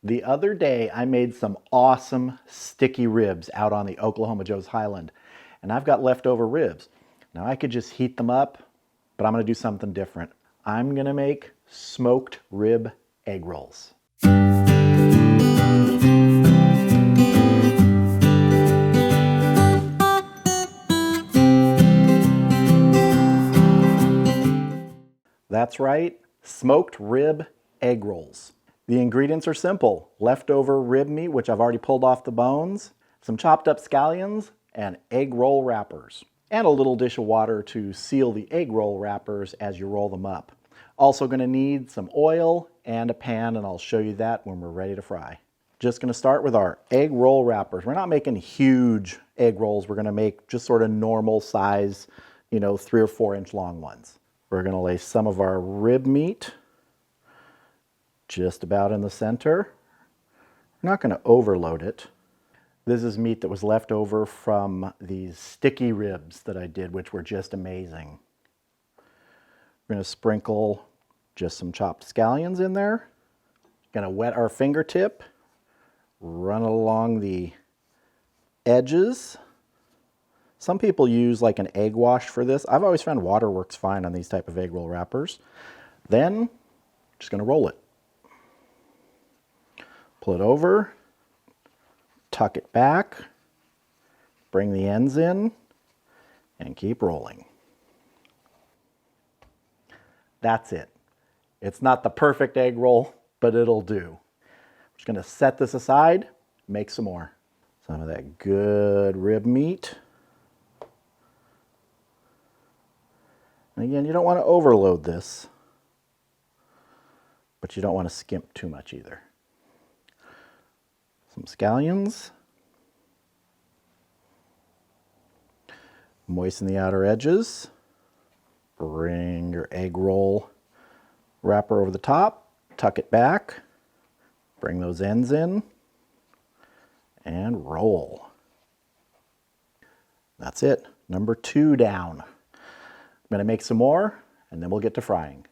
The other day, I made some awesome sticky ribs out on the Oklahoma Joe's Highland, and I've got leftover ribs. Now I could just heat them up, but I'm gonna do something different. I'm gonna make smoked rib egg rolls. That's right, smoked rib egg rolls. The ingredients are simple. Leftover rib meat, which I've already pulled off the bones, some chopped up scallions, and egg roll wrappers. And a little dish of water to seal the egg roll wrappers as you roll them up. Also gonna need some oil and a pan, and I'll show you that when we're ready to fry. Just gonna start with our egg roll wrappers. We're not making huge egg rolls. We're gonna make just sort of normal size, 3 or 4 inch long ones. We're gonna lay some of our rib meat just about in the center. We're not gonna overload it. This is meat that was left over from these sticky ribs that I did, which were just amazing. We're gonna sprinkle just some chopped scallions in there. Gonna wet our fingertip, run along the edges. Some people use like an egg wash for this. I've always found water works fine on these type of egg roll wrappers. Then, just gonna roll it. Pull it over, tuck it back, bring the ends in, and keep rolling. That's it. It's not the perfect egg roll, but it'll do. I'm just gonna set this aside, make some more. Some of that good rib meat. And again, you don't want to overload this, but you don't want to skimp too much either. Some scallions. Moisten the outer edges. Bring your egg roll wrapper over the top, tuck it back, bring those ends in, and roll. That's it. Number 2 down. I'm going to make some more, and then we'll get to frying.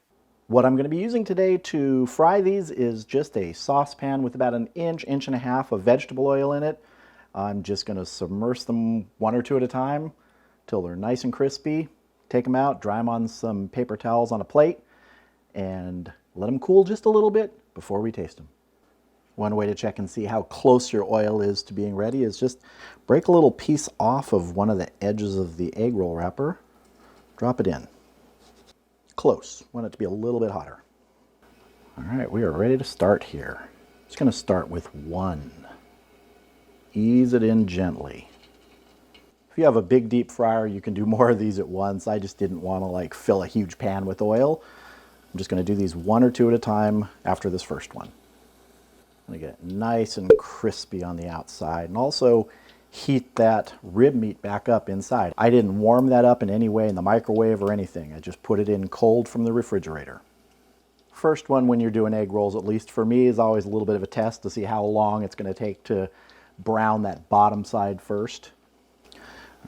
What I'm going to be using today to fry these is just a saucepan with about an inch and a half of vegetable oil in it. I'm just going to submerge them 1 or 2 at a time till they're nice and crispy. Take them out, dry them on some paper towels on a plate, and let them cool just a little bit before we taste them. One way to check and see how close your oil is to being ready is just break a little piece off of one of the edges of the egg roll wrapper. Drop it in. Close. Want it to be a little bit hotter. All right, we are ready to start here. Just going to start with 1. Ease it in gently. If you have a big deep fryer, you can do more of these at once. I just didn't want to like fill a huge pan with oil. I'm just going to do these 1 or 2 at a time after this first one. I'm going to get it nice and crispy on the outside, and also heat that rib meat back up inside. I didn't warm that up in any way in the microwave or anything. I just put it in cold from the refrigerator. First one when you're doing egg rolls, at least for me, is always a little bit of a test to see how long it's going to take to brown that bottom side first.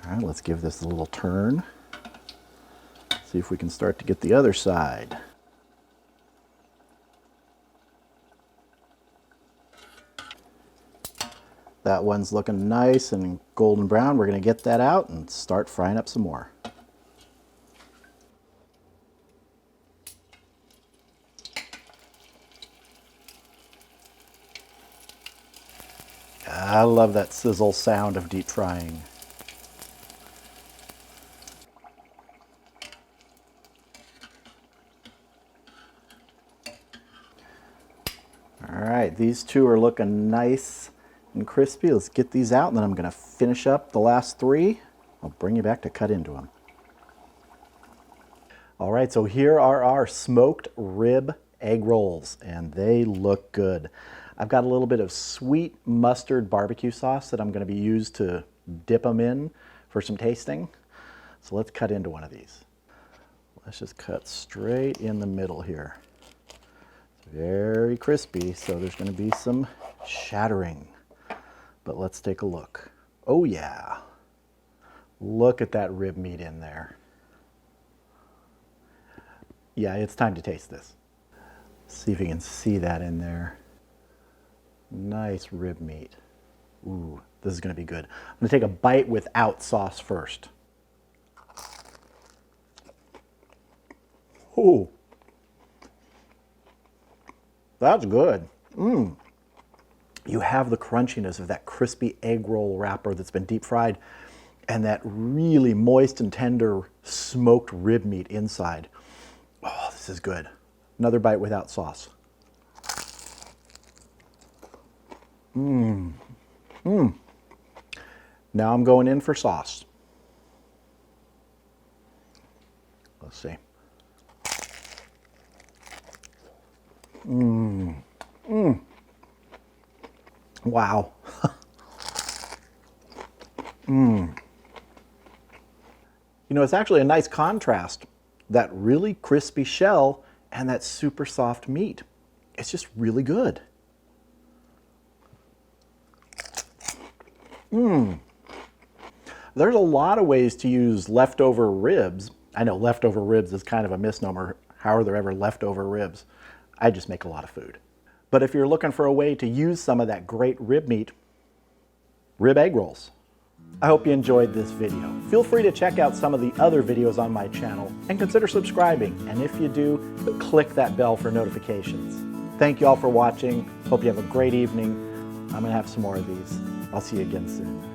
All right, let's give this a little turn. See if we can start to get the other side. That one's looking nice and golden brown. We're going to get that out and start frying up some more. I love that sizzle sound of deep frying. All right, these 2 are looking nice and crispy. Let's get these out, and then I'm going to finish up the last 3. I'll bring you back to cut into them. All right, so here are our smoked rib egg rolls, and they look good. I've got a little bit of sweet mustard barbecue sauce that I'm going to be used to dip them in for some tasting. So let's cut into one of these. Let's just cut straight in the middle here. It's very crispy, so there's going to be some shattering. But let's take a look. Oh yeah, look at that rib meat in there. Yeah, it's time to taste this. See if you can see that in there. nice rib meat. Ooh, this is gonna be good. I'm gonna take a bite without sauce first. Ooh, that's good. You have the crunchiness of that crispy egg roll wrapper that's been deep fried and that really moist and tender smoked rib meat inside. Oh, this is good. Another bite without sauce. Now I'm going in for sauce. Let's see. Wow. You know, it's actually a nice contrast, that really crispy shell and that super soft meat. It's just really good. There's a lot of ways to use leftover ribs. I know leftover ribs is kind of a misnomer. How are there ever leftover ribs? I just make a lot of food. But if you're looking for a way to use some of that great rib meat, rib egg rolls. I hope you enjoyed this video. Feel free to check out some of the other videos on my channel and consider subscribing. And if you do, click that bell for notifications. Thank you all for watching. Hope you have a great evening. I'm gonna have some more of these. I'll see you again soon.